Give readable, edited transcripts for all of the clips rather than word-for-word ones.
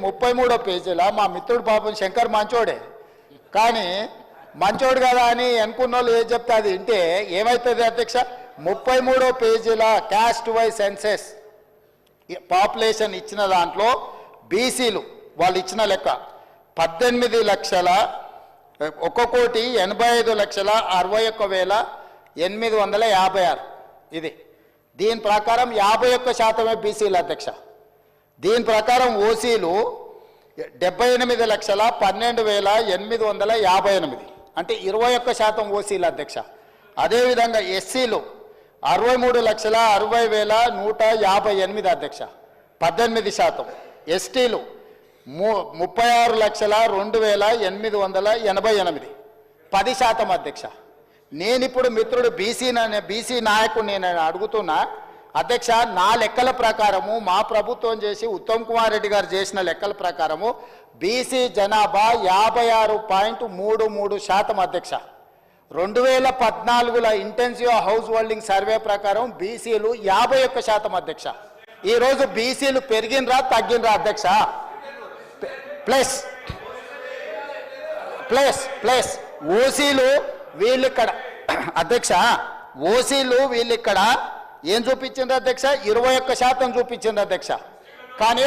33వ పేజీలో మా మిత్రుడు పాపం శంకర్ మంచోడే, కానీ మంచోడు కదా అని అనుకున్న వాళ్ళు ఏం చెప్తే అది వింటే ఏమవుతుంది అధ్యక్ష? 33వ పేజీలో క్యాస్ట్ వైజ్ సెన్సెస్ పాపులేషన్ ఇచ్చిన దాంట్లో బీసీలు వాళ్ళు ఇచ్చిన లెక్క 18,85,61,856 ఇది. దీని ప్రకారం 51% బీసీలు అధ్యక్ష. దీని ప్రకారం ఓసీలు 78,12,858 అంటే 21% ఓసీలు అధ్యక్ష. అదేవిధంగా ఎస్సీలు 63,60,158 అధ్యక్ష, 18%. ఎస్టీలు 36,02,888 10% అధ్యక్ష. నేనిప్పుడు మిత్రుడు బీసీ నాయకుడు నేను అడుగుతున్నా అధ్యక్ష, నా లెక్కల ప్రకారము మా ప్రభుత్వం చేసి ఉత్తమ్ కుమార్ రెడ్డి గారు చేసిన లెక్కల ప్రకారము బీసీ జనాభా 56.33% అధ్యక్ష. 2014లో ఇంటెన్సివ్ హౌస్ హోల్డింగ్ సర్వే ప్రకారం బీసీలు 51% అధ్యక్ష. ఈరోజు బీసీలు పెరిగినరా తగ్గినరా అధ్యక్ష? ప్లస్ ఓసీలు వీళ్ళిక్కడ అధ్యక్ష, ఓసీలు వీళ్ళిక్కడ ఏం చూపించింది అధ్యక్ష? 21% చూపించింది అధ్యక్ష. కానీ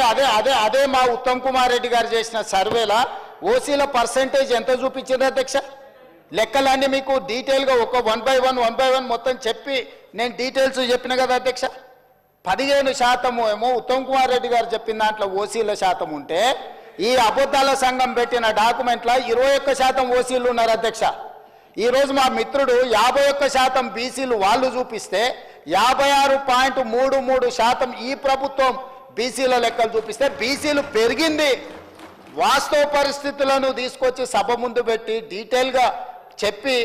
అదే మా ఉత్తమ్ కుమార్ రెడ్డి గారు చేసిన సర్వేలా ఓసీల పర్సెంటేజ్ ఎంత చూపించింది అధ్యక్ష? లెక్కలన్నీ మీకు డీటెయిల్గా ఒక 1 by 1 మొత్తం చెప్పి నేను డీటెయిల్స్ చెప్పిన కదా అధ్యక్ష. 15% ఏమో ఉత్తమ్ కుమార్ రెడ్డి గారు చెప్పిన దాంట్లో ఓసీల శాతం ఉంటే ఈ అబద్ధాల సంఘం పెట్టిన డాక్యుమెంట్లో 21% ఓసీలు ఉన్నారు అధ్యక్ష. ఈరోజు మా మిత్రుడు 51% బీసీలు వాళ్ళు చూపిస్తే 56.33% ఈ ప్రభుత్వం బీసీల లెక్కలు చూపిస్తే బీసీలు పెరిగింది. వాస్తవ పరిస్థితులను తీసుకొచ్చి సభ ముందు పెట్టి డీటెయిల్గా చెప్పి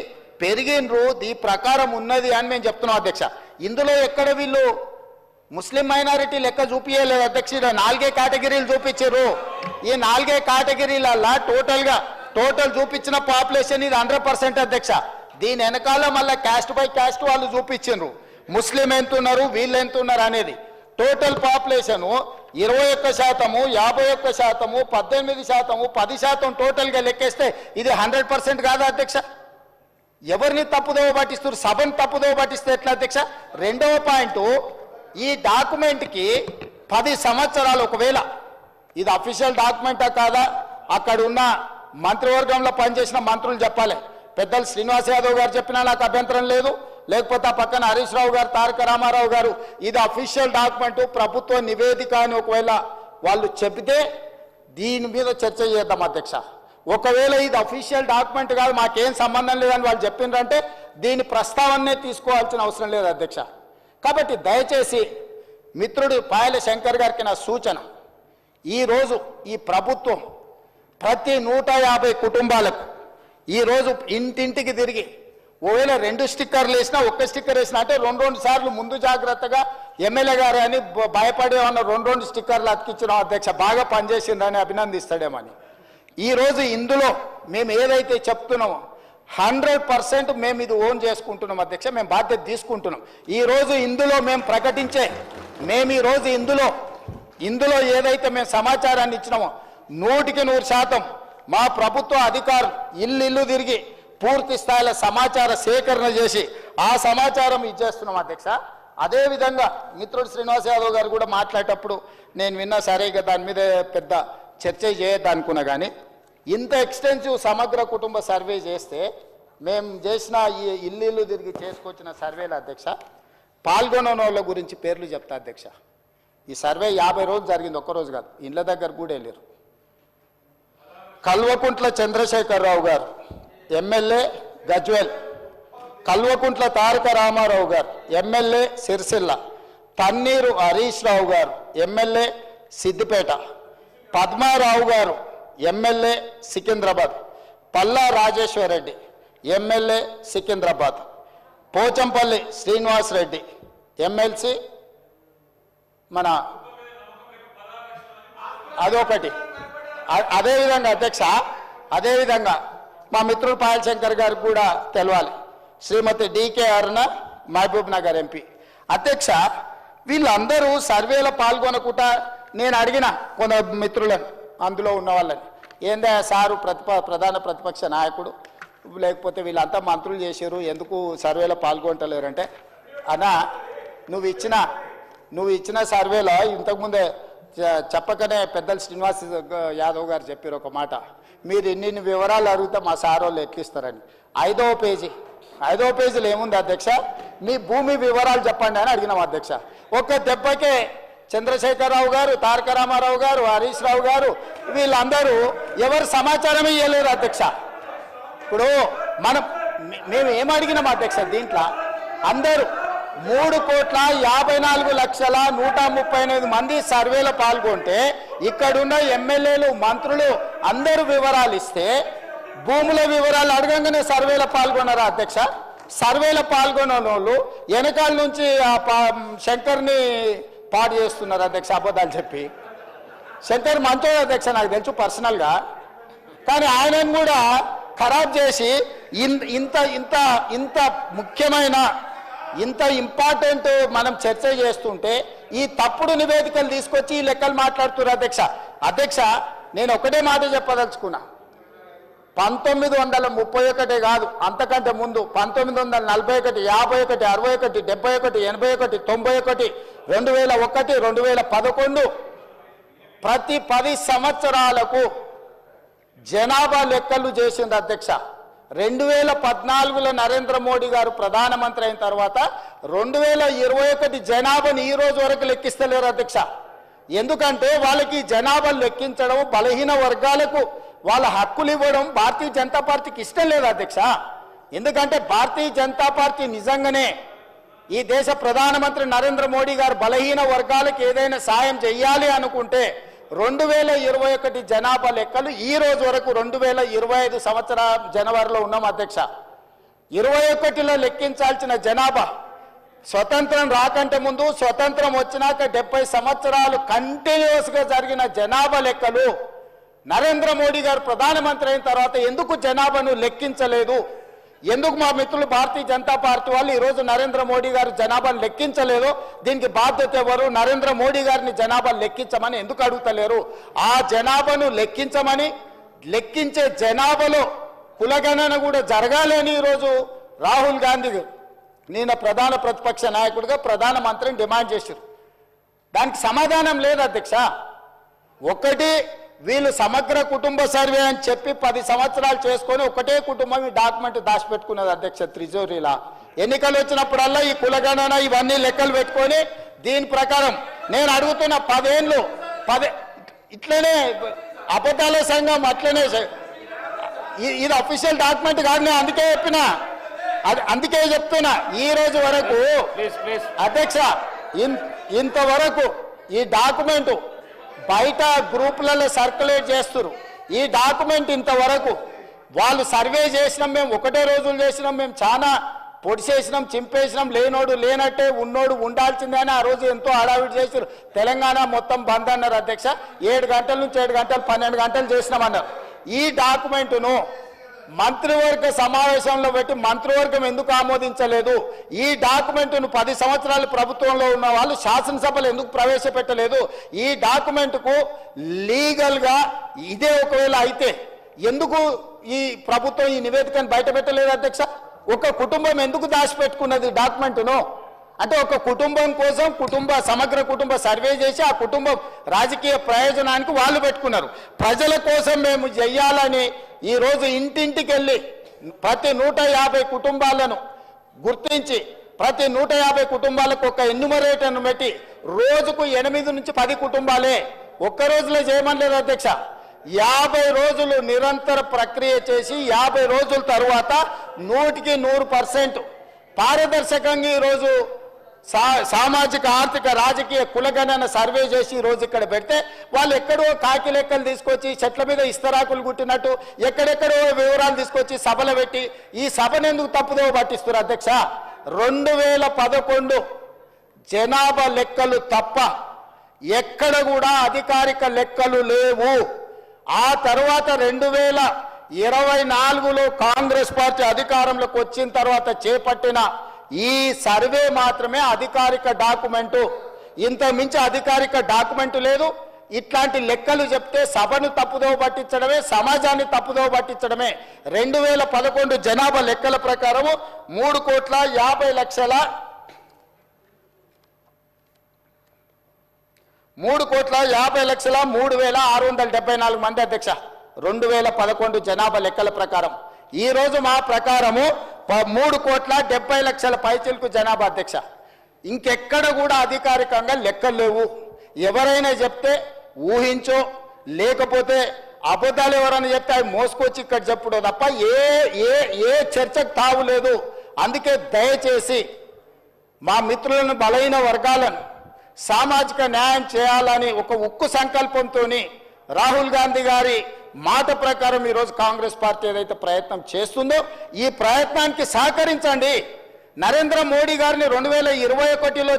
పెరిగినరు, ఈ ప్రకారం ఉన్నది అని మేము చెప్తున్నాం అధ్యక్ష. ఇందులో ఎక్కడ వీళ్ళు ముస్లిం మైనారిటీ లెక్క చూపించలేదు అధ్యక్ష. 4 కేటగిరీలు చూపించారు. ఈ 4 కేటగిరీలల్లా టోటల్ చూపించిన పాపులేషన్ ఇది 100% అధ్యక్ష. దీని వెనకాల మళ్ళీ క్యాస్ట్ బై క్యాస్ట్ వాళ్ళు చూపించారు, ముస్లిం ఎంత ఉన్నారు వీళ్ళు ఎంత ఉన్నారు అనేది. టోటల్ పాపులేషను 21%, 51%, 18%, 10% టోటల్గా లెక్కేస్తే ఇది 100% కాదా అధ్యక్ష? ఎవరిని తప్పుదోవ పట్టిస్తారు? సభను తప్పుదోవ పట్టిస్తే ఎట్లా అధ్యక్ష? రెండవ పాయింట్, ఈ డాక్యుమెంట్కి 10 సంవత్సరాలు, ఒకవేళ ఇది అఫీషియల్ డాక్యుమెంటా కాదా అక్కడ ఉన్న మంత్రివర్గంలో పనిచేసిన మంత్రులు చెప్పాలి. పెద్దలు శ్రీనివాస్ యాదవ్ గారు చెప్పినా నాకు అభ్యంతరం లేదు, లేకపోతే ఆ పక్కన హరీష్ రావు గారు, తారక రామారావు గారు ఇది అఫీషియల్ డాక్యుమెంట్ ప్రభుత్వ నివేదిక అని ఒకవేళ వాళ్ళు చెబితే దీని మీద చర్చ చేద్దాం అధ్యక్ష. ఒకవేళ ఇది అఫీషియల్ డాక్యుమెంట్ కాదు మాకేం సంబంధం లేదని వాళ్ళు చెప్పిండ్రంటే దీని ప్రస్తావనే తీసుకోవాల్సిన అవసరం లేదు అధ్యక్ష. కాబట్టి దయచేసి మిత్రుడు పాయల శంకర్ గారికి నా సూచన, ఈరోజు ఈ ప్రభుత్వం ప్రతి 150 కుటుంబాలకు ఈరోజు ఇంటింటికి తిరిగి ఒకవేళ 2 స్టిక్కర్లు వేసినా 1 స్టిక్కర్ వేసినా అంటే 2 సార్లు ముందు జాగ్రత్తగా ఎమ్మెల్యే గారు అని భయపడే ఉన్న 2 స్టిక్కర్లు అతికించినాం అధ్యక్ష. బాగా పనిచేసిందని అభినందిస్తాడేమని. ఈరోజు ఇందులో మేము ఏదైతే చెప్తున్నామో 100% మేము ఇది ఓన్ చేసుకుంటున్నాం అధ్యక్ష. మేము బాధ్యత తీసుకుంటున్నాం. ఈరోజు ఇందులో మేము ఈరోజు ఇందులో ఏదైతే మేము సమాచారాన్ని ఇచ్చినామో 100% మా ప్రభుత్వ అధికారులు ఇల్లు తిరిగి పూర్తి స్థాయిలో సమాచార సేకరణ చేసి ఆ సమాచారం ఇచ్చేస్తున్నాం అధ్యక్ష. అదేవిధంగా మిత్రుడు శ్రీనివాస్ యాదవ్ గారు కూడా మాట్లాడేటప్పుడు నేను విన్నా, సరే కదా దాని మీద పెద్ద చర్చ చేయొద్దు అనుకున్నా, కానీ ఇంత ఎక్స్టెన్సివ్ సమగ్ర కుటుంబ సర్వే చేస్తే మేము చేసిన ఈ ఇల్లు తిరిగి చేసుకొచ్చిన సర్వేల అధ్యక్ష పాల్గొన్న వాళ్ళ గురించి పేర్లు చెప్తా అధ్యక్ష. ఈ సర్వే 50 రోజులు జరిగింది, ఒక్కరోజు కాదు. ఇళ్ళ దగ్గర కూడా వెళ్ళారు. కల్వకుంట్ల చంద్రశేఖరరావు గారు ఎమ్మెల్యే గజ్వేల్, కల్వకుంట్ల తారక రామారావు గారు ఎమ్మెల్యే సిరిసిల్ల, తన్నీరు హరీష్ రావు గారు ఎమ్మెల్యే సిద్దిపేట, పద్మారావు గారు MLA Secunderabad, Palla Rajeshwar Reddy MLA Secunderabad, Pochampally Srinivas Reddy MLC మన అదొకటి. అదేవిధంగా అధ్యక్ష, అదేవిధంగా మా మిత్రుడు పాయల్ శంకర్ గారికి కూడా తెలవాలి, శ్రీమతి డికే అరుణ మహబూబ్ నగర్ ఎంపీ. అధ్యక్ష, వీళ్ళందరూ సర్వేలో పాల్గొనకుండా నేను అడిగిన కొంత మిత్రులను అందులో ఉన్న వాళ్ళని ఏందా సారు ప్రధాన ప్రతిపక్ష నాయకుడు లేకపోతే వీళ్ళంతా మంత్రులు చేశారు ఎందుకు సర్వేలో పాల్గొంటలేరంటే అన్నా నువ్వు ఇచ్చిన సర్వేలో ఇంతకుముందే చెప్పకనే పెద్దలు శ్రీనివాస్ యాదవ్ గారు చెప్పారు ఒక మాట, మీరు ఇన్ని వివరాలు అడిగితే మా సార్ వాళ్ళు ఎట్లిస్తారని. 5వ పేజీలో ఏముంది అధ్యక్ష, మీ భూమి వివరాలు చెప్పండి అని అడిగినాం అధ్యక్ష. ఒక్క దెబ్బకే చంద్రశేఖరరావు గారు, తారక రామారావు గారు, హరీష్ రావు గారు వీళ్ళందరూ ఎవరు సమాచారం ఇవ్వలేరు అధ్యక్ష. ఇప్పుడు మేము ఏమడిగినాం అధ్యక్ష, దీంట్లో అందరూ 3,54,138 మంది సర్వేలో పాల్గొంటే ఇక్కడున్న ఎమ్మెల్యేలు మంత్రులు అందరూ వివరాలు ఇస్తే భూముల వివరాలు అడగంగానే సర్వేలో పాల్గొన్నారా అధ్యక్ష? సర్వేలో పాల్గొన్న వాళ్ళు వెనకాల నుంచి శంకర్ని పాడు చేస్తున్నారు అధ్యక్ష, అబద్ధాలు చెప్పి. శంకర్ మంచోడు అధ్యక్ష, నాకు తెలుసు పర్సనల్గా, కానీ ఆయనను కూడా ఖరాబ్ చేసి ఇంత ముఖ్యమైన ఇంత ఇంపార్టెంట్ మనం చర్చ చేస్తుంటే ఈ తప్పుడు నివేదికలు తీసుకొచ్చి ఈ లెక్కలు మాట్లాడుతున్నారు అధ్యక్ష. నేను ఒకటే మాట చెప్పదలుచుకున్నా, 1931 కాదు అంతకంటే ముందు 1941, 51, 61, 71, 81, 91, 2001, 2011 ప్రతి 10 సంవత్సరాలకు జనాభా లెక్కలు చేసింది అధ్యక్ష. 2014లో నరేంద్ర మోడీ గారు ప్రధానమంత్రి అయిన తర్వాత 2021 జనాభాని ఈ రోజు వరకు లెక్కిస్తలేరు అధ్యక్ష. ఎందుకంటే వాళ్ళకి జనాభాను లెక్కించడం, బలహీన వర్గాలకు వాళ్ళ హక్కులు ఇవ్వడం భారతీయ జనతా పార్టీకి ఇష్టం లేదు అధ్యక్ష. ఎందుకంటే భారతీయ జనతా పార్టీ నిజంగానే ఈ దేశ ప్రధానమంత్రి నరేంద్ర మోడీ గారు బలహీన వర్గాలకు ఏదైనా సాయం చేయాలి అనుకుంటే 2021 జనాభా లెక్కలు ఈ రోజు వరకు 2025 సంవత్సరం జనవరిలో ఉన్నాం అధ్యక్ష. 21లో లెక్కించాల్సిన జనాభా స్వతంత్రం రాకంటే ముందు, స్వతంత్రం వచ్చినాక 70 సంవత్సరాలు కంటిన్యూస్గా జరిగిన జనాభా లెక్కలు నరేంద్ర మోడీ గారు ప్రధానమంత్రి అయిన తర్వాత ఎందుకు జనాభాను లెక్కించలేదు? ఎందుకు మా మిత్రులు భారతీయ జనతా పార్టీ వాళ్ళు ఈరోజు నరేంద్ర మోడీ గారు జనాభాను లెక్కించలేదు? దీనికి బాధ్యత ఎవరు? నరేంద్ర మోడీ గారిని జనాభాను లెక్కించమని ఎందుకు అడుగుతలేరు? ఆ జనాభాను లెక్కించే జనాభాలో కులగణన కూడా జరగాలి అని ఈరోజు రాహుల్ గాంధీ నేను ప్రధాన ప్రతిపక్ష నాయకుడిగా ప్రధానమంత్రిని డిమాండ్ చేశారు. దానికి సమాధానం లేదు అధ్యక్ష. ఒకటి, వీళ్ళు సమగ్ర కుటుంబ సర్వే అని చెప్పి 10 సంవత్సరాలు చేసుకొని ఒకటే కుటుంబం ఈ డాక్యుమెంట్ దాచిపెట్టుకున్నది అధ్యక్ష త్రిజోరీలా. ఎన్నికలు వచ్చినప్పుడల్లా ఈ కులగణన ఇవన్నీ లెక్కలు పెట్టుకొని దీని ప్రకారం నేను అడుగుతున్న 10 ఏళ్ళు ఇట్లనే అబద్ధాల సంఘం అట్లనే ఇది అఫీషియల్ డాక్యుమెంట్ కాదు. నేను అందుకే చెప్తున్నా ఈ రోజు వరకు అధ్యక్ష ఇంతవరకు ఈ డాక్యుమెంట్ బయట గ్రూపులలో సర్క్యులేట్ చేస్తున్నారు. ఈ డాక్యుమెంట్ ఇంతవరకు వాళ్ళు సర్వే చేసినాం, మేము ఒకటే రోజులు చేసినాం, మేము చాలా పొడిచేసినాం, చింపేసినాం, లేనోడు లేనట్టే ఉన్నోడు ఉండాల్సిందే అని ఆ రోజు ఎంతో హడావిడి చేశారు. తెలంగాణ మొత్తం బంద్ అన్నారు అధ్యక్ష. 7 గంటల నుంచి 7 గంటలు 12 గంటలు చేసినామన్నారు. ఈ డాక్యుమెంటును మంత్రివర్గ సమావేశంలో పెట్టి మంత్రివర్గం ఎందుకు ఆమోదించలేదు? ఈ డాక్యుమెంట్ను 10 సంవత్సరాలు ప్రభుత్వంలో ఉన్న వాళ్ళు శాసనసభలో ఎందుకు ప్రవేశపెట్టలేదు? ఈ డాక్యుమెంట్కు లీగల్గా ఇదే ఒకవేళ అయితే ఎందుకు ఈ ప్రభుత్వం ఈ నివేదికను బయట పెట్టలేదు అధ్యక్ష? ఒక కుటుంబం ఎందుకు దాచిపెట్టుకున్నది డాక్యుమెంట్ను? అంటే ఒక కుటుంబం కోసం సమగ్ర కుటుంబ సర్వే చేసి ఆ కుటుంబం రాజకీయ ప్రయోజనానికి వాళ్ళు పెట్టుకున్నారు. ప్రజల కోసం మేము చెయ్యాలని ఈరోజు ఇంటింటికి వెళ్ళి ప్రతి 150 కుటుంబాలను గుర్తించి ప్రతి 150 కుటుంబాలకు ఒక ఎన్యూమరేటర్ను పెట్టి రోజుకు 8 నుంచి 10 కుటుంబాలే ఒక్క రోజులో చేయమనలేదు అధ్యక్ష. 50 రోజులు నిరంతర ప్రక్రియ చేసి 50 రోజుల తరువాత 100% పారదర్శకంగా ఈరోజు సామాజిక ఆర్థిక రాజకీయ కులగణన సర్వే చేసి ఈరోజు ఇక్కడ పెడితే వాళ్ళు ఎక్కడో కాకి లెక్కలు తీసుకొచ్చి చెట్ల మీద ఇస్తరాకులు కుట్టినట్టు ఎక్కడెక్కడో వివరాలు తీసుకొచ్చి సభలు పెట్టి ఈ సభను ఎందుకు తప్పుదో పట్టిస్తారు అధ్యక్ష? 2011 జనాభా లెక్కలు తప్ప ఎక్కడ కూడా అధికారిక లెక్కలు లేవు. ఆ తర్వాత 2024లో కాంగ్రెస్ పార్టీ అధికారంలోకి వచ్చిన తర్వాత చేపట్టిన ఈ సర్వే మాత్రమే అధికారిక డాక్యుమెంటు. ఇంత మించి అధికారిక డాక్యుమెంట్ లేదు. ఇట్లాంటి లెక్కలు చెప్తే సభను తప్పుదోవ పట్టించడమే, సమాజాన్ని తప్పుదోవ పట్టించడమే. 2011 జనాభా లెక్కల ప్రకారము 3,50,03,674 మంది అధ్యక్ష. 2011 జనాభా లెక్కల ప్రకారం. ఈ రోజు మా ప్రకారము 3,70,00,000 పైచిలకు జనాభా అధ్యక్ష. ఇంకెక్కడ కూడా అధికారికంగా లెక్కలు లేవు. ఎవరైనా చెప్తే ఊహించో, లేకపోతే అబద్ధాలు ఎవరైనా చెప్తే అవి మోసుకొచ్చి ఇక్కడ చెప్పుడు తప్ప ఏ చర్చకు తావు లేదు. అందుకే దయచేసి మా మిత్రులను, బలహీన వర్గాలను సామాజిక న్యాయం చేయాలని ఒక ఉక్కు సంకల్పంతో రాహుల్ గాంధీ గారి మాట ప్రకారం ఈరోజు కాంగ్రెస్ పార్టీ ఏదైతే ప్రయత్నం చేస్తుందో ఈ ప్రయత్నానికి సహకరించండి. నరేంద్ర మోడీ గారిని 2021లో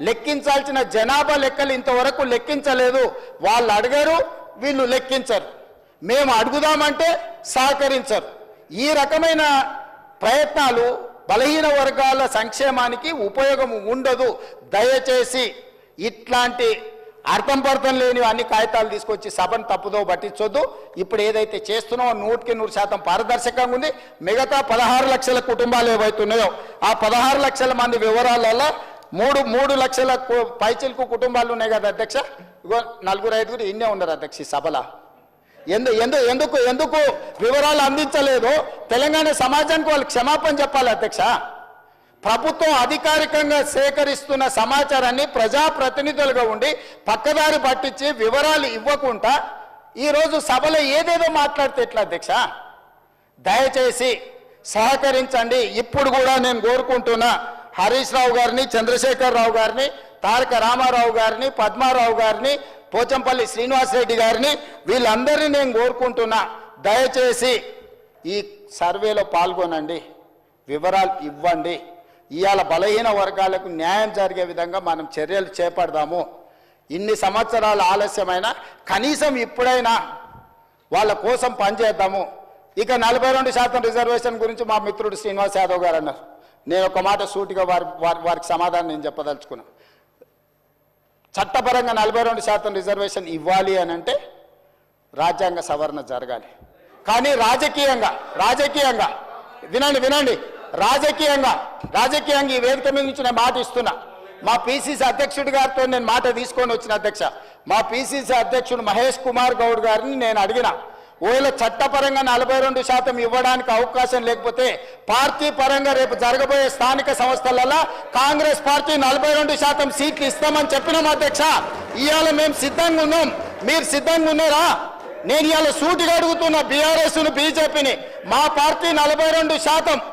లెక్కించాల్సిన జనాభా లెక్కలు ఇంతవరకు లెక్కించలేదు. వాళ్ళు అడిగారు, వీళ్ళు లెక్కించరు. మేము అడుగుదామంటే సహకరించరు. ఈ రకమైన ప్రయత్నాలు బలహీన వర్గాల సంక్షేమానికి ఉపయోగం ఉండదు. దయచేసి ఇట్లాంటి అర్థం పర్థం లేని అన్ని కాగితాలు తీసుకొచ్చి సభను తప్పుదో పట్టించొద్దు. ఇప్పుడు ఏదైతే చేస్తున్నామో 100% పారదర్శకంగా ఉంది. మిగతా 16 లక్షల కుటుంబాలు ఏవైతున్నాయో ఆ 16 లక్షల మంది వివరాలలో 3 లక్షల పైచిలకు కుటుంబాలు ఉన్నాయి కదా అధ్యక్ష. ఇగో 4-5 ఇన్నే ఉన్నారు అధ్యక్ష ఈ సభలో. ఎందుకు వివరాలు అందించలేదు? తెలంగాణ సమాజానికి వాళ్ళు క్షమాపణ చెప్పాలి అధ్యక్ష. ప్రభుత్వం అధికారికంగా సేకరిస్తున్న సమాచారాన్ని ప్రజాప్రతినిధులుగా ఉండి పక్కదారి పట్టించి వివరాలు ఇవ్వకుండా ఈరోజు సభలో ఏదేదో మాట్లాడితే ఎట్లా అధ్యక్ష? దయచేసి సహకరించండి. ఇప్పుడు కూడా నేను కోరుకుంటున్నా హరీష్ రావు గారిని, చంద్రశేఖర్ రావు గారిని, తారక రామారావు గారిని, పద్మారావు గారిని, పోచంపల్లి శ్రీనివాసరెడ్డి గారిని, వీళ్ళందరినీ నేను కోరుకుంటున్నా, దయచేసి ఈ సర్వేలో పాల్గొనండి, వివరాలు ఇవ్వండి. ఇవాళ బలహీన వర్గాలకు న్యాయం జరిగే విధంగా మనం చర్యలు చేపడదాము. ఇన్ని సంవత్సరాల ఆలస్యమైన కనీసం ఇప్పుడైనా వాళ్ళ కోసం పనిచేద్దాము. ఇక 42% రిజర్వేషన్ గురించి మా మిత్రుడు శ్రీనివాస్ యాదవ్ గారు అన్నారు. నేను ఒక మాట సూటిగా వారికి సమాధానం నేను చెప్పదలుచుకున్నా. చట్టపరంగా 42% రిజర్వేషన్ ఇవ్వాలి అని అంటే రాజ్యాంగ సవరణ జరగాలి. కానీ రాజకీయంగా వినండి రాజకీయంగా ఈ వేదిక మీద నుంచి నేను మాట ఇస్తున్నా. మా పిసిసి అధ్యక్షుడి గారితో నేను మాట తీసుకొని వచ్చిన అధ్యక్ష. మా పిసిసి అధ్యక్షుడు మహేష్ కుమార్ గౌడ్ గారిని నేను అడిగిన, ఒకవేళ చట్టపరంగా 42% ఇవ్వడానికి అవకాశం లేకపోతే పార్టీ పరంగా రేపు జరగబోయే స్థానిక సంస్థలలో కాంగ్రెస్ పార్టీ 42% సీట్లు ఇస్తామని చెప్పినాం అధ్యక్ష. ఇవాళ మేము సిద్ధంగా ఉన్నాం. మీరు సిద్ధంగా ఉన్నారా? నేను ఇవాళ సూటిగా అడుగుతున్న బీఆర్ఎస్ను, బీజేపీని, మా పార్టీ 42%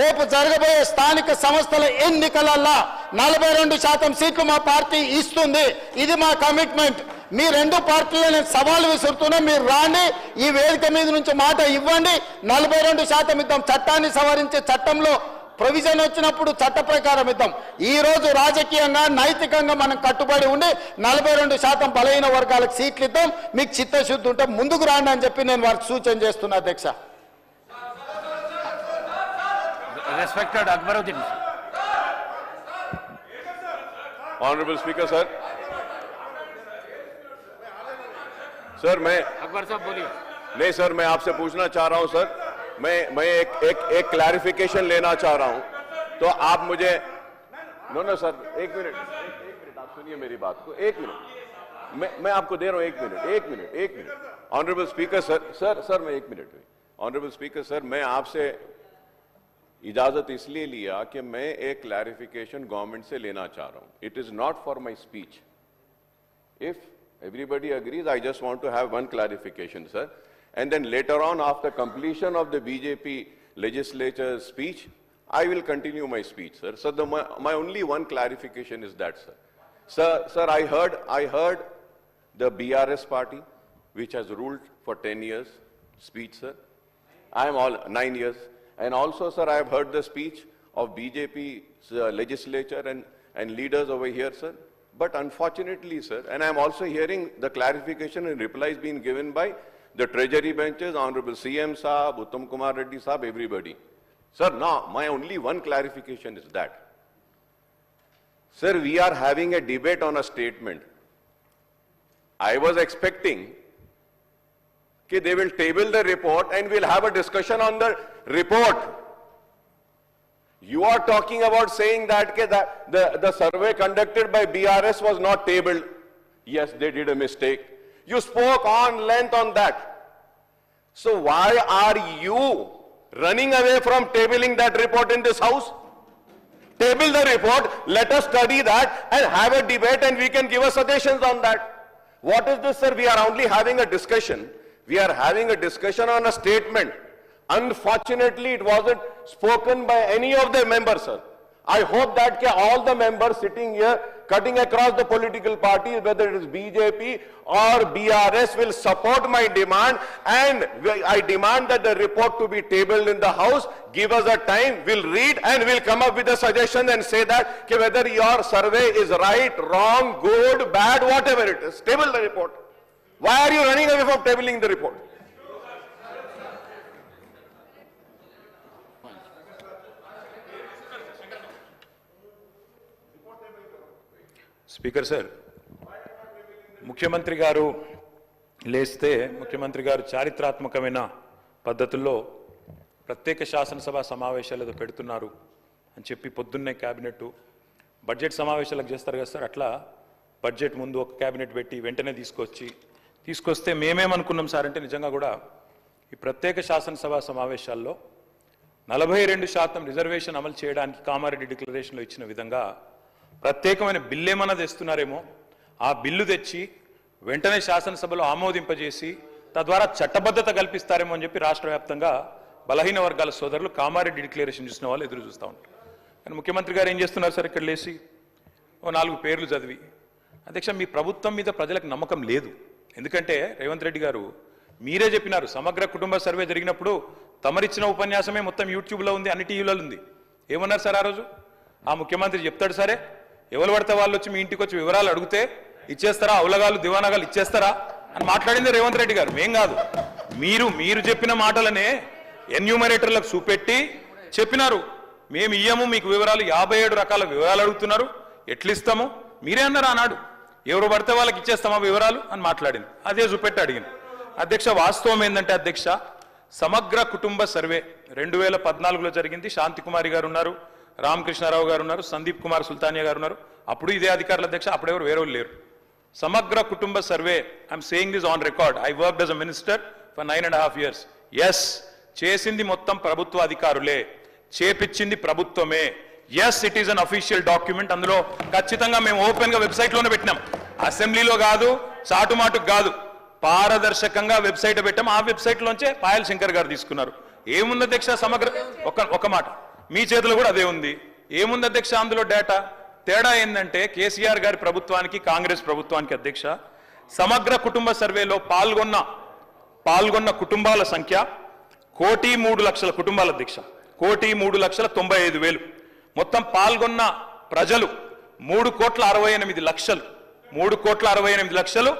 రేపు జరగబోయే స్థానిక సంస్థల ఎన్నికలలో 42% సీట్లు మా పార్టీ ఇస్తుంది. ఇది మా కమిట్మెంట్. మీ రెండు పార్టీలను సవాలు విసురుతున్నా, మీరు రాండి, ఈ వేదిక మీద నుంచి మాట ఇవ్వండి. 42% ఇద్దాం. చట్టాన్ని సవరించే చట్టంలో ప్రొవిజన్ వచ్చినప్పుడు చట్ట ప్రకారం ఇద్దాం. ఈ రోజు రాజకీయంగా, నైతికంగా మనం కట్టుబడి ఉండి 42% బలహీన వర్గాలకు సీట్లు ఇద్దాం. మీకు చిత్తశుద్ధి ఉంటే ముందుకు రాండి అని చెప్పి నేను వారికి సూచన చేస్తున్నా అధ్యక్ష. Respected Akbaruddin. Honorable Speaker, sir. Sir मैं अकबर साहब बोलिए. नहीं सर, मैं आपसे पूछना चाह रहा हूं सर. मैं एक क्लैरिफिकेशन लेना चाह रहा हूं. तो आप मुझे नो सर, एक मिनट आप सुनिए मेरी बात को. एक मिनट मैं आपको दे रहा हूं. एक मिनट ऑनरेबल स्पीकर सर मैं 1 मिनट. ऑनरेबल स्पीकर सर, मैं आपसे इजाजत इसलिए लिया कि मैं एक क्लैरिफिकेशन गवर्नमेंट से लेना चाह रहा हूं. It is not for my speech. If everybody agrees, I just want to have one clarification, sir. And then later on, after completion of the BJP legislature's speech, I will continue my speech, sir. So my only one clarification is that, sir. Sir, I heard the BRS party, which has ruled for 10 years, speech, sir. I am all 9 years. And also, sir, I have heard the speech of BJP's legislature and leaders over here, sir. But unfortunately, sir, and I am also hearing the clarification and replies being given by the treasury benches, Honorable CM Saab, Uttam Kumar Reddy Saab, everybody. Sir, now, my only one clarification is that, sir, we are having a debate on a statement. I was expecting that they will table the report and we'll have a discussion on the report. You are talking about saying that the survey conducted by BRS was not tabled. Yes, they did a mistake. You spoke on length on that. So why are you running away from tabling that report in this house? Table the report, let us study that and have a debate and we can give us suggestions on that. What is this, sir? We are only having a discussion. We are having a discussion on a statement. Unfortunately, it wasn't spoken by any of the members, sir. I hope that all the members sitting here, cutting across the political parties, whether it is BJP or BRS, will support my demand, and I demand that the report to be tabled in the House. Give us a time, we'll read and we'll come up with a suggestion and say that whether your survey is right, wrong, good, bad, whatever it is, table the report. Why are you running away from tabling the report? Speaker sir, ముఖ్యమంత్రి గారు లేస్తే ముఖ్యమంత్రి గారు చారిత్రాత్మకమైన పద్ధతుల్లో ప్రత్యేక శాసనసభ సమావేశాలు ఏదో పెడుతున్నారు అని చెప్పి పొద్దున్నే క్యాబినెట్ బడ్జెట్ సమావేశాలకు చేస్తారు కదా సార్, అట్లా బడ్జెట్ ముందు ఒక క్యాబినెట్ పెట్టి వెంటనే తీసుకొస్తే మేమేమనుకున్నాం సార్ అంటే నిజంగా కూడా ఈ ప్రత్యేక శాసనసభ సమావేశాల్లో 42% రిజర్వేషన్ అమలు చేయడానికి కామారెడ్డి డిక్లరేషన్లో ఇచ్చిన విధంగా ప్రత్యేకమైన బిల్లు ఏమన్నా తెస్తున్నారేమో, ఆ బిల్లు తెచ్చి వెంటనే శాసనసభలో ఆమోదింపజేసి తద్వారా చట్టబద్ధత కల్పిస్తారేమో అని చెప్పి రాష్ట్ర వ్యాప్తంగా బలహీన వర్గాల సోదరులు కామారెడ్డి డిక్లరేషన్ చూసిన వాళ్ళు ఎదురు చూస్తూ ఉంటారు. కానీ ముఖ్యమంత్రి గారు ఏం చేస్తున్నారు సార్, ఇక్కడ లేచి ఓ 4 పేర్లు చదివి, అధ్యక్ష మీ ప్రభుత్వం మీద ప్రజలకు నమ్మకం లేదు. ఎందుకంటే రేవంత్ రెడ్డి గారు మీరే చెప్పినారు, సమగ్ర కుటుంబ సర్వే జరిగినప్పుడు తమరిచ్చిన ఉపన్యాసమే మొత్తం యూట్యూబ్లో ఉంది, అన్ని టీవీలలో ఉంది. ఏమన్నారు సార్ ఆ రోజు? ఆ ముఖ్యమంత్రి చెప్తాడు సరే, ఎవరు పడితే వాళ్ళు వచ్చి మీ ఇంటికి వచ్చి వివరాలు అడిగితే ఇచ్చేస్తారా, అవలగాలు దివానాగాలు ఇచ్చేస్తారా అని మాట్లాడింది రేవంత్ రెడ్డి గారు, మేం కాదు. మీరు చెప్పిన మాటలనే ఎన్యూమరేటర్లకు చూపెట్టి చెప్పినారు, మేము ఇయ్యము మీకు వివరాలు, 57 రకాల వివరాలు అడుగుతున్నారు, ఎట్లిస్తాము మీరే అన్నారు ఆనాడు, ఎవరు పడితే వాళ్ళకి ఇచ్చేస్తామా వివరాలు అని మాట్లాడింది, అదే చూపెట్టి అడిగింది. అధ్యక్ష వాస్తవం ఏంటంటే అధ్యక్ష, సమగ్ర కుటుంబ సర్వే 2014లో జరిగింది. శాంతికుమారి గారు ఉన్నారు, రామకృష్ణారావు గారు ఉన్నారు, సందీప్ కుమార్ సుల్తానియా గారు ఉన్నారు, అప్పుడు ఇదే అధికారుల అధ్యక్ష, అప్పుడెవరు వేరే లేరు. సమగ్ర కుటుంబ survey, I'm saying this on record, I worked as a minister for 9.5 years. Yes, చేసింది మొత్తం ప్రభుత్వ అధికారులే, చేపించింది ప్రభుత్వమే. Yes, it is an official document. అందులో ఖచ్చితంగా మేము ఓపెన్ గా వెబ్సైట్ లోనే పెట్టినాం, అసెంబ్లీలో కాదు, చాటుమాటుకు కాదు, పారదర్శకంగా వెబ్సైట్ పెట్టాం. ఆ వెబ్సైట్ లోంచే పాయల్ శంకర్ గారు తీసుకున్నారు. ఏముంది అధ్యక్ష సమగ్ర, ఒక మాట, మీ చేతిలో కూడా అదే ఉంది. ఏముంది అధ్యక్ష అందులో డేటా? తేడా ఏంటంటే కేసీఆర్ గారి ప్రభుత్వానికి కాంగ్రెస్ ప్రభుత్వానికి అధ్యక్ష, సమగ్ర కుటుంబ సర్వేలో పాల్గొన్న కుటుంబాల సంఖ్య 1,03,00,000 కుటుంబాల అధ్యక్ష, 1,03,95,000. మొత్తం పాల్గొన్న ప్రజలు 3,68,00,000. 3,68,00,000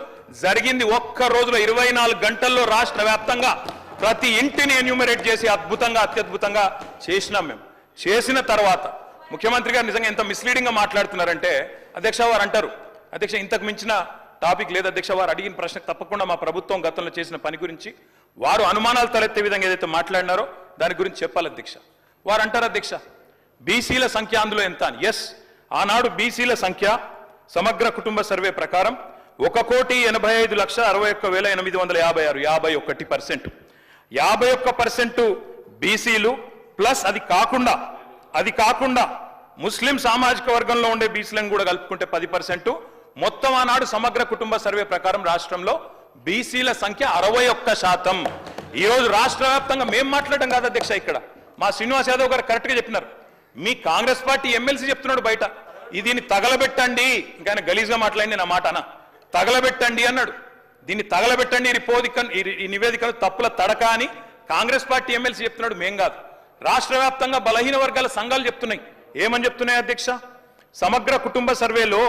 జరిగింది ఒక్క రోజులో, 24 గంటల్లో రాష్ట్ర వ్యాప్తంగా ప్రతి ఇంటిని ఎన్యూమరేట్ చేసి అత్యద్భుతంగా చేసినాం మేము. చేసిన తర్వాత ముఖ్యమంత్రి గారు నిజంగా ఎంత మిస్లీడింగ్ గా మాట్లాడుతున్నారంటే అధ్యక్ష, వారు అంటారు అధ్యక్ష ఇంతకు మించిన టాపిక్ లేదు అధ్యక్ష, వారు అడిగిన ప్రశ్నకు తప్పకుండా మా ప్రభుత్వం గతంలో చేసిన పని గురించి వారు అనుమానాలు తలెత్తే విధంగా ఏదైతే మాట్లాడినారో దాని గురించి చెప్పాలి అధ్యక్ష. వారు అంటారు అధ్యక్ష బీసీల సంఖ్య అందులో ఎంత అని. ఎస్, ఆనాడు బీసీల సంఖ్య సమగ్ర కుటుంబ సర్వే ప్రకారం 1,85,61,856, 51%. 51% బీసీలు ప్లస్ అది కాకుండా ముస్లిం సామాజిక వర్గంలో ఉండే బీసీలను కూడా కలుపుకుంటే 10%. మొత్తం ఆనాడు సమగ్ర కుటుంబ సర్వే ప్రకారం రాష్ట్రంలో బీసీల సంఖ్య 61%. ఈ రోజు రాష్ట్ర వ్యాప్తంగా మేము మాట్లాడడం కాదు అధ్యక్ష, ఇక్కడ మా శ్రీనివాస్ యాదవ్ గారు కరెక్ట్ గా చెప్పినారు. మీ కాంగ్రెస్ పార్టీ ఎమ్మెల్సీ చెప్తున్నాడు బయట, దీన్ని తగలబెట్టండి, ఇంకా గలీజ్గా మాట్లాడింది నా మాట అన్న, తగలబెట్టండి అన్నాడు. దీన్ని తగలబెట్టండి, ఈ నివేదికలు తప్పుల తడక అని కాంగ్రెస్ పార్టీ ఎమ్మెల్సీ చెప్తున్నాడు, మేం కాదు. రాష్ట్ర వ్యాప్తంగా బలహీన వర్గాల సంఘాలు చెప్తున్నాయి. ఏమని చెప్తున్నాయి అధ్యక్ష? సమగ్ర కుటుంబ సర్వేలో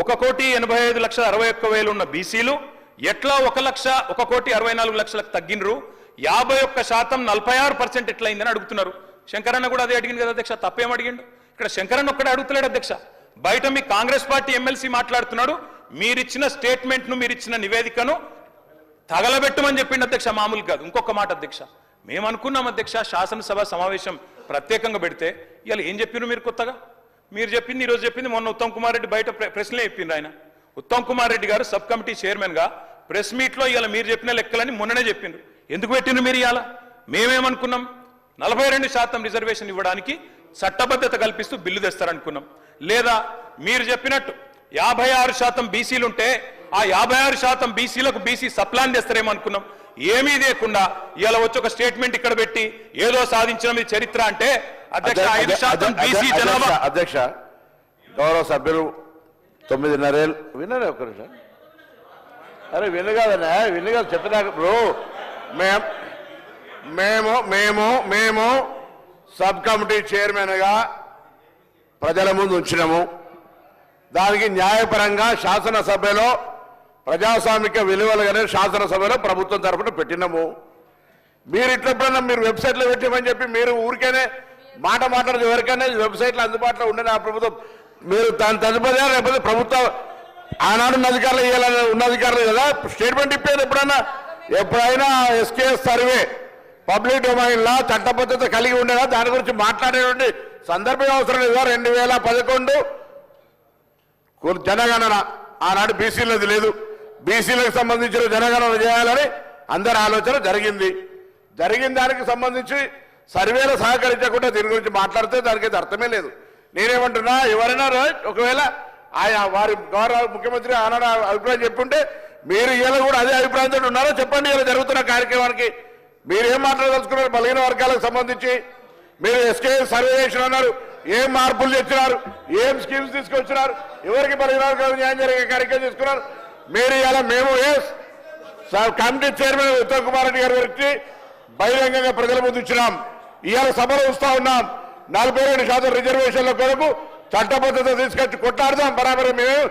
1,85,61,000 ఉన్న బీసీలు ఎట్లా 1,64,00,000 తగ్గినరు, 51% 46% ఎట్లయిందని అడుగుతున్నారు. శంకరన్న కూడా అదే అడిగింది కదా అధ్యక్ష, తప్పేం అడిగిండు? ఇక్కడ శంకరన్న ఒక్కడే అడుగుతలేడు అధ్యక్ష, బయట మీ కాంగ్రెస్ పార్టీ ఎమ్మెల్సీ మాట్లాడుతున్నాడు, మీరిచ్చిన స్టేట్మెంట్ను మీరిచ్చిన నివేదికను తగలబెట్టమని చెప్పిండు అధ్యక్ష. మామూలు కాదు. ఇంకొక మాట అధ్యక్ష, మేము అనుకున్నాం అధ్యక్ష శాసనసభ సమావేశం ప్రత్యేకంగా పెడితే ఇవాళ ఏం చెప్పినారు మీరు కొత్తగా? మీరు చెప్పింది ఈరోజు చెప్పింది మొన్న ఉత్తమ్ కుమార్ రెడ్డి బయట ప్రశ్నలే చెప్పిండ్రు. ఆయన ఉత్తమ్ కుమార్ రెడ్డి గారు సబ్ కమిటీ చైర్మన్ గా ప్రెస్ మీట్ లో ఇవాళ మీరు చెప్పిన లెక్కలని మొన్ననే చెప్పిండ్రు. ఎందుకు పెట్టిండ్రు మీరు ఇవాళ? మేమేమనుకున్నాం, 42% రిజర్వేషన్ ఇవ్వడానికి చట్టబద్ధత కల్పిస్తూ బిల్లు తెస్తారనుకున్నాం. లేదా మీరు చెప్పినట్టు 56% బీసీలు ఉంటే ఆ 56% బీసీలకు బీసీ సప్లాన్ చేస్తారేమో అనుకున్నాం. ఏమీ లేకుండా ఇలా వచ్చి ఒక స్టేట్మెంట్ ఇక్కడ పెట్టి ఏదో సాధించడం ఇది చరిత్ర అంటే అధ్యక్ష 5% బీసీ జనాభా. అధ్యక్ష, గౌరవ సభ్యులు 9:30 ఏళ్ళు విన్నారే ఒక్క నిమిషం. అరే విను కాదన్నా, విను కాదు చెప్పినాక బ్రో. మేము సబ్ కమిటీ చైర్మన్గా ప్రజల ముందు ఉంచినాము. దానికి న్యాయపరంగా శాసనసభలో ప్రజాస్వామిక విలువలుగానే శాసనసభలో ప్రభుత్వం తరఫున పెట్టినాము. మీరు ఇట్లప్పుడన్నా మీరు వెబ్సైట్లో పెట్టామని చెప్పి మీరు ఊరికేనే మాట్లాడదు. ఎవరికైనా వెబ్సైట్లో అందుబాటులో ఉండని ఆ ప్రభుత్వం మీరు దాని తదుపరి లేకపోతే ప్రభుత్వం ఆనాడు ఉన్న అధికారులు ఇవ్వాలని ఉన్న అధికారులు కదా స్టేట్మెంట్ ఇప్పేది. ఎప్పుడైనా ఎస్కేఎస్ సర్వే పబ్లిక్ డొమైన్లో చట్టబద్ధత కలిగి ఉండేదా దాని గురించి మాట్లాడేటువంటి సందర్భం అవసరం లేదా? 2011 జనగణన ఆనాడు బీసీలది లేదు. బీసీలకు సంబంధించిన జనగణన చేయాలని అందరి ఆలోచన జరిగింది. జరిగిన దానికి సంబంధించి సర్వేలు సహకరించకుండా దీని గురించి మాట్లాడితే దానికి అర్థమే లేదు. నేనేమంటున్నా, ఎవరైనా ఒకవేళ ఆయా వారి గౌరవ ముఖ్యమంత్రి ఆనాడు అభిప్రాయం చెప్పుంటే మీరు ఇలా కూడా అదే అభిప్రాయంతో ఉన్నారో చెప్పండి. ఇలా జరుగుతున్న కార్యక్రమానికి మీరు ఏం మాట్లాడదలుచుకున్నారు? బలహీన వర్గాలకు సంబంధించి మీరు ఎస్కే సర్వే చేసిన అన్నారు, ఏం మార్పులు తెచ్చినారు, ఏం స్కీమ్స్ తీసుకొచ్చినారు, ఎవరికి బలహీన వర్గాలకు న్యాయం జరిగే కార్యక్రమం తీసుకున్నారు మీరు. ఇలా మేము కమిటీ చైర్మన్ ఉత్తమ్ కుమార్ రెడ్డి గారి గురించి బహిరంగంగా ప్రజల ముందు ఇచ్చినాం. ఇవాళ సభలో వస్తా ఉన్నాం. 42% రిజర్వేషన్ల కొరకు చట్టబద్ధత తీసుకొచ్చి కొట్లాడదాం బరాబర్. మేము